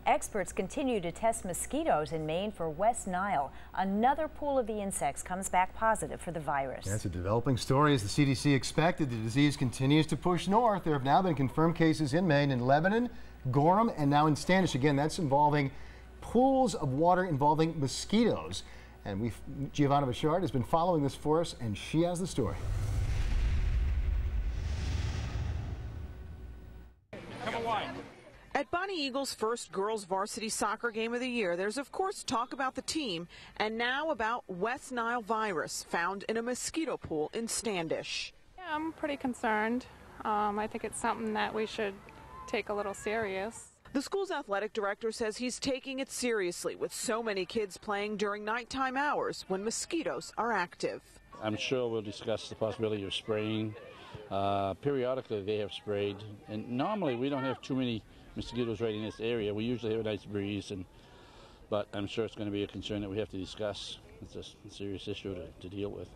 Experts continue to test mosquitoes in Maine for West Nile. Another pool of the insects comes back positive for the virus. That's a developing story. As the CDC expected, the disease continues to push north. There have now been confirmed cases in Maine, in Lebanon, Gorham, and now in Standish. Again, that's involving pools of water involving mosquitoes. And Giovanna Bouchard has been following this for us, and she has the story. At Bonnie Eagle's first girls varsity soccer game of the year, there's of course talk about the team and now about West Nile virus found in a mosquito pool in Standish. Yeah, I'm pretty concerned. I think it's something that we should take a little serious. The school's athletic director says he's taking it seriously with so many kids playing during nighttime hours when mosquitoes are active. I'm sure we'll discuss the possibility of spraying. Periodically they have sprayed, and normally we don't have too many mosquitoes right in this area. We usually have a nice breeze, but I'm sure it's going to be a concern that we have to discuss. It's a serious issue to deal with.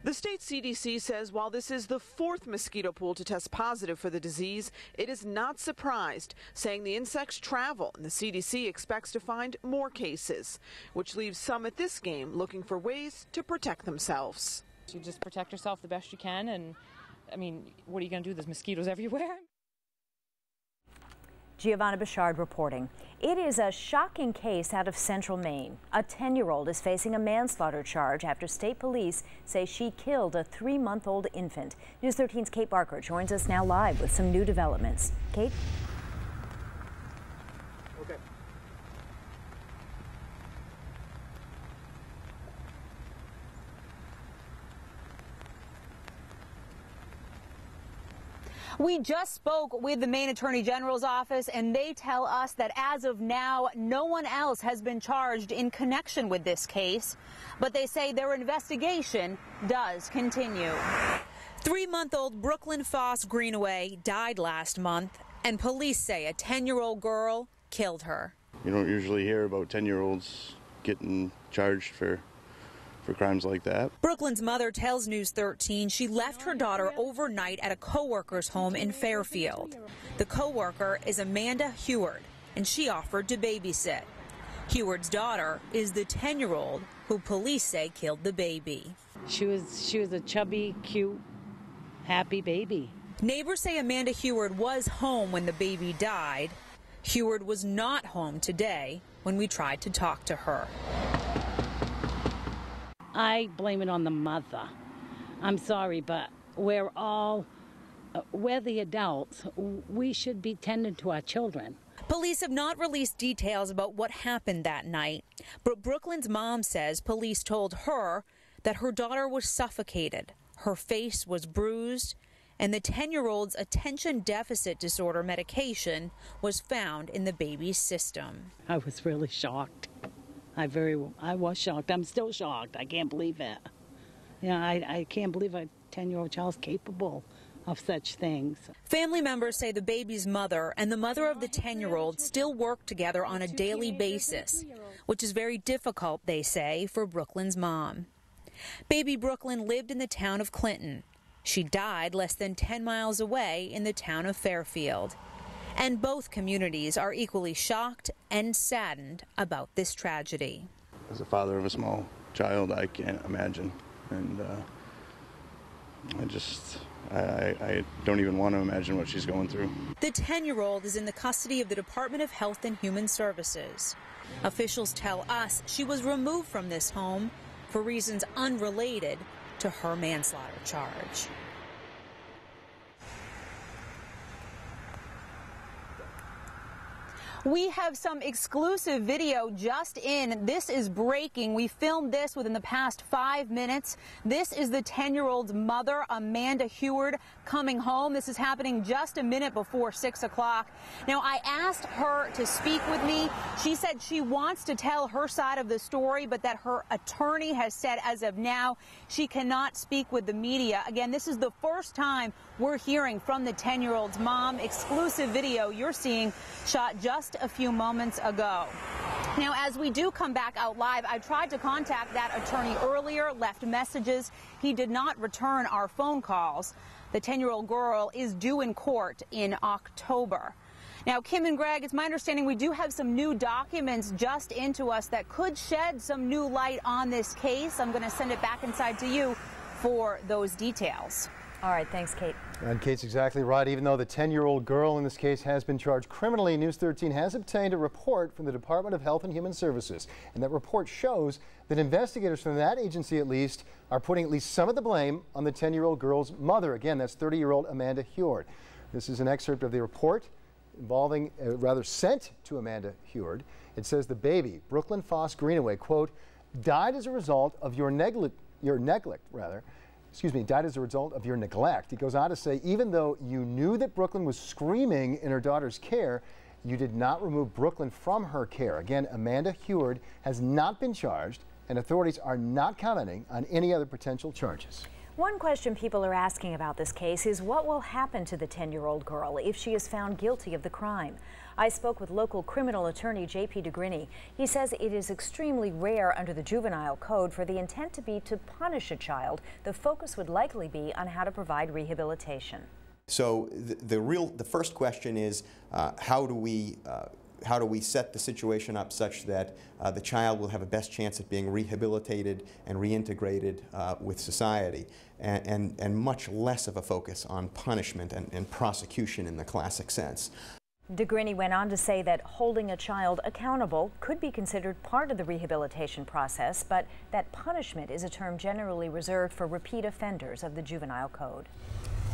The state CDC says while this is the fourth mosquito pool to test positive for the disease, it is not surprised, saying the insects travel and the CDC expects to find more cases, which leaves some at this game looking for ways to protect themselves. You just protect yourself the best you can, and I mean, what are you going to do? There's mosquitoes everywhere. Giovanna Bouchard reporting. It is a shocking case out of central Maine. A 10-year-old is facing a manslaughter charge after state police say she killed a 3-month-old infant. News 13's Kate Barker joins us now live with some new developments. Kate? Okay. We just spoke with the Maine Attorney General's office, and they tell us that as of now, no one else has been charged in connection with this case, but they say their investigation does continue. 3-month-old Brooklyn Foss Greenaway died last month, and police say a 10-year-old girl killed her. You don't usually hear about 10-year-olds getting charged for crimes like that. Brooklyn's mother tells News 13 she left her daughter overnight at a co-worker's home in Fairfield. The co-worker is Amanda Huard, and she offered to babysit. Huard's daughter is the 10-year-old who police say killed the baby. She was a chubby, cute, happy baby. Neighbors say Amanda Huard was home when the baby died. Huard was not home today when we tried to talk to her. I blame it on the mother. I'm sorry, but we're the adults. We should be tending to our children. Police have not released details about what happened that night, but Brooklyn's mom says police told her that her daughter was suffocated, her face was bruised, and the 10-year-old's attention deficit disorder medication was found in the baby's system. I was really shocked. I was shocked. I'm still shocked. I can't believe it. You know, I can't believe a 10-year-old child's capable of such things. Family members say the baby's mother and the mother of the 10-year-old still work together on a daily basis, which is very difficult, they say, for Brooklyn's mom. Baby Brooklyn lived in the town of Clinton. She died less than 10 miles away in the town of Fairfield. And both communities are equally shocked and saddened about this tragedy. As a father of a small child, I can't imagine. And I don't even want to imagine what she's going through. The 10-year-old is in the custody of the Department of Health and Human Services. Officials tell us she was removed from this home for reasons unrelated to her manslaughter charge. We have some exclusive video just in. This is breaking. We filmed this within the past 5 minutes. This is the 10-year-old's mother, Amanda Huard, coming home. This is happening just a minute before 6 o'clock. Now, I asked her to speak with me. She said she wants to tell her side of the story, but that her attorney has said as of now she cannot speak with the media. Again, this is the first time we're hearing from the 10-year-old's mom. Exclusive video you're seeing shot just a few moments ago. Now, as we do come back out live, I tried to contact that attorney earlier, left messages. He did not return our phone calls. The 10-year-old girl is due in court in October. Now, Kim and Greg, it's my understanding we do have some new documents just into us that could shed some new light on this case. I'm going to send it back inside to you for those details. All right, thanks, Kate. And Kate's exactly right. Even though the 10-year-old girl in this case has been charged criminally, News 13 has obtained a report from the Department of Health and Human Services. And that report shows that investigators from that agency, at least, are putting at least some of the blame on the 10-year-old girl's mother. Again, that's 30-year-old Amanda Huard. This is an excerpt of the report involving, sent to Amanda Huard. It says the baby, Brooklyn Foss Greenaway, quote, died as a result of your neglect. Died as a result of your neglect. He goes on to say, even though you knew that Brooklyn was screaming in her daughter's care, you did not remove Brooklyn from her care. Again, Amanda Huard has not been charged, and authorities are not commenting on any other potential charges. One question people are asking about this case is what will happen to the 10-year-old girl if she is found guilty of the crime. I spoke with local criminal attorney J.P. DeGrini. He says it is extremely rare under the juvenile code for the intent to be to punish a child. The focus would likely be on how to provide rehabilitation. So the first question is how do we set the situation up such that the child will have a best chance at being rehabilitated and reintegrated with society, and much less of a focus on punishment and prosecution in the classic sense. DeGrini went on to say that holding a child accountable could be considered part of the rehabilitation process, but that punishment is a term generally reserved for repeat offenders of the juvenile code.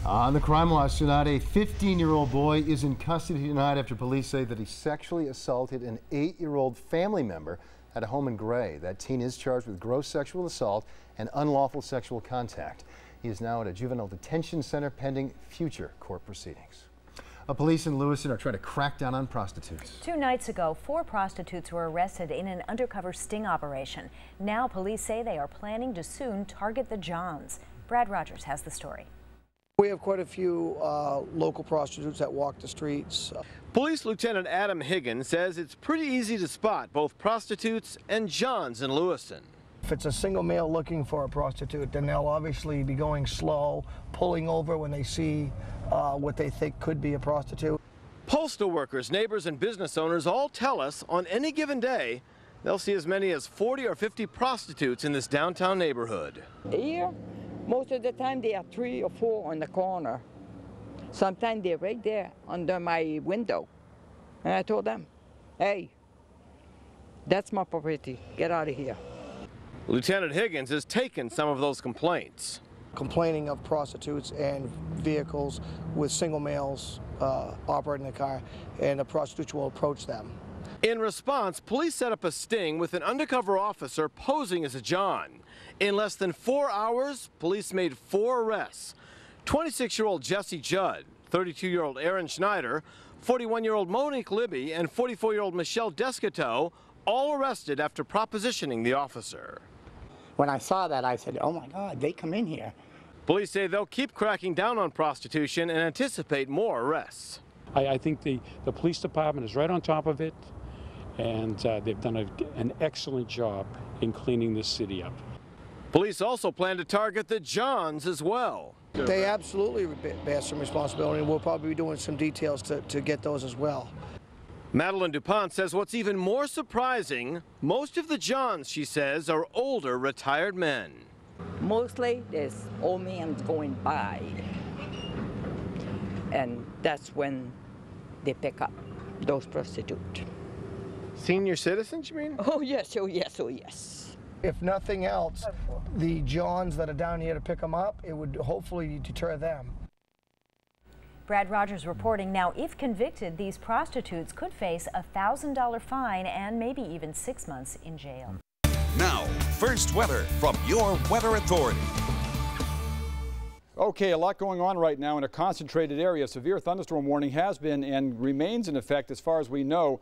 On the crime watch tonight, a 15-year-old boy is in custody tonight after police say that he sexually assaulted an 8-year-old family member at a home in Gray. That teen is charged with gross sexual assault and unlawful sexual contact. He is now at a juvenile detention center pending future court proceedings. Police in Lewiston are trying to crack down on prostitutes. 2 nights ago, 4 prostitutes were arrested in an undercover sting operation. Now police say they are planning to soon target the Johns. Brad Rogers has the story. We have quite a few local prostitutes that walk the streets. Police Lieutenant Adam Higgins says it's pretty easy to spot both prostitutes and Johns in Lewiston. If it's a single male looking for a prostitute, then they'll obviously be going slow, pulling over when they see what they think could be a prostitute. Postal workers, neighbors, and business owners all tell us on any given day they'll see as many as 40 or 50 prostitutes in this downtown neighborhood. Here, most of the time there are 3 or 4 on the corner. Sometimes they're right there under my window. And I told them, hey, that's my property, get out of here. Lieutenant Higgins has taken some of those complaints. Complaining of prostitutes and vehicles with single males operating the car, and the prostitutes will approach them. In response, police set up a sting with an undercover officer posing as a John. In less than 4 hours, police made 4 arrests. 26-year-old Jesse Judd, 32-year-old Aaron Schneider, 41-year-old Monique Libby, and 44-year-old Michelle Descateau, all arrested after propositioning the officer. When I saw that, I said, oh my God, they come in here. Police say they'll keep cracking down on prostitution and anticipate more arrests. I think the police department is right on top of it, and they've done an excellent job in cleaning this city up. Police also plan to target the Johns as well. They absolutely bear some responsibility, and we'll probably be doing some details to get those as well. Madeline DuPont says what's even more surprising, most of the Johns, she says, are older retired men. Mostly there's old men going by, and that's when they pick up those prostitutes. Senior citizens, you mean? Oh yes, oh yes, oh yes. If nothing else, the Johns that are down here to pick them up, it would hopefully deter them. Brad Rogers reporting. Now, if convicted, these prostitutes could face a $1,000 fine and maybe even 6 months in jail. Now, first weather from your Weather Authority. Okay, a lot going on right now in a concentrated area. Severe thunderstorm warning has been and remains in effect, as far as we know,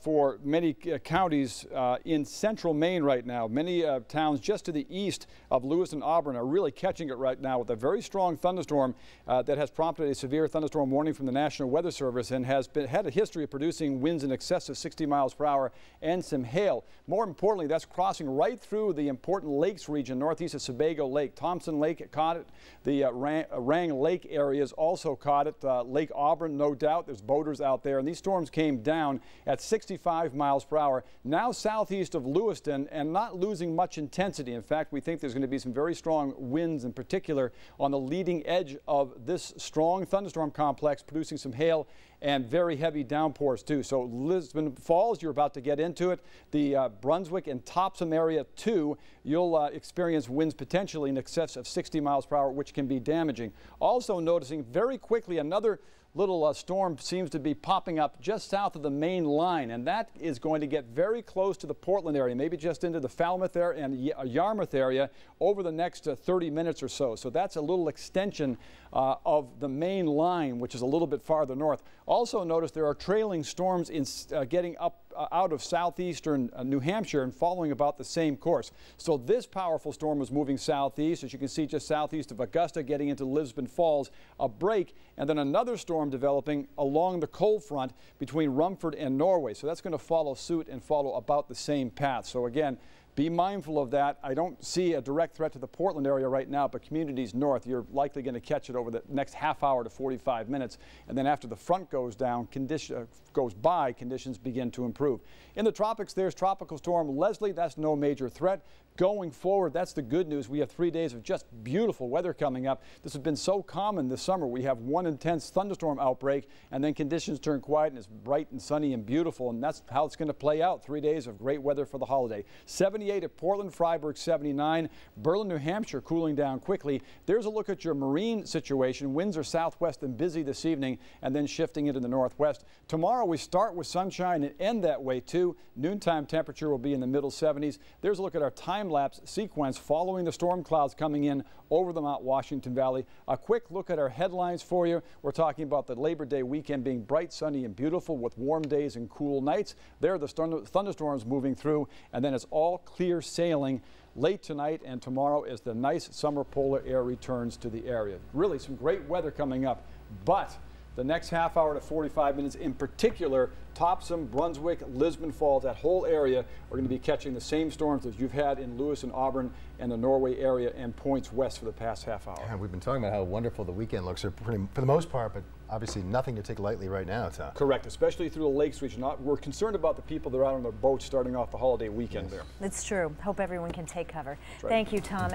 for many counties in central Maine right now. Many towns just to the east of Lewis and Auburn are really catching it right now with a very strong thunderstorm that has prompted a severe thunderstorm warning from the National Weather Service and has had a history of producing winds in excess of 60 miles per hour and some hail. More importantly, that's crossing right through the important lakes region northeast of Sebago Lake. Thompson Lake caught it. The Rang Lake areas also caught it. Lake Auburn, no doubt. There's boaters out there. And these storms came down at 65 miles per hour, now southeast of Lewiston, and not losing much intensity. In fact, we think there's going to be some very strong winds, in particular on the leading edge of this strong thunderstorm complex, producing some hail and very heavy downpours too. So Lisbon Falls, you're about to get into it. The Brunswick and Topsom area too, you'll experience winds potentially in excess of 60 miles per hour, which can be damaging. Also noticing very quickly another little storm seems to be popping up just south of the main line, and that is going to get very close to the Portland area, maybe just into the Falmouth area and Yarmouth area over the next 30 minutes or so. So that's a little extension of the main line, which is a little bit farther north. Also notice there are trailing storms in getting up out of southeastern New Hampshire and following about the same course. So this powerful storm was moving southeast, as you can see, just southeast of Augusta, getting into Lisbon Falls, a break, and then another storm developing along the cold front between Rumford and Norway. So that's going to follow suit and follow about the same path. So again, be mindful of that. I don't see a direct threat to the Portland area right now, but communities north, you're likely going to catch it over the next half hour to 45 minutes. And then after the front goes down, conditions begin to improve. In the tropics, there's Tropical Storm Leslie. That's no major threat. Going forward, that's the good news. We have 3 days of just beautiful weather coming up. This has been so common this summer. We have one intense thunderstorm outbreak, and then conditions turn quiet, and it's bright and sunny and beautiful, and that's how it's going to play out. 3 days of great weather for the holiday. 78 at Portland, Freiburg 79. Berlin, New Hampshire cooling down quickly. There's a look at your marine situation. Winds are southwest and busy this evening, and then shifting into the northwest. Tomorrow we start with sunshine and end that way too. Noontime temperature will be in the middle 70s. There's a look at our time-lapse sequence following the storm clouds coming in over the Mount Washington Valley. A quick look at our headlines for you. We're talking about the Labor Day weekend being bright, sunny, and beautiful with warm days and cool nights. There are the thunderstorms moving through, and then it's all clear sailing late tonight and tomorrow as the nice summer polar air returns to the area. Really some great weather coming up, but the next half hour to 45 minutes, in particular, Topsom, Brunswick, Lisbon Falls, that whole area are going to be catching the same storms that you've had in Lewis and Auburn and the Norway area and points west for the past half hour. Yeah, we've been talking about how wonderful the weekend looks for the most part, but obviously nothing to take lightly right now, Tom. Correct, especially through the Lakes region. We're concerned about the people that are out on their boats starting off the holiday weekend there. It's true. Hope everyone can take cover. That's right. Thank you, Tom.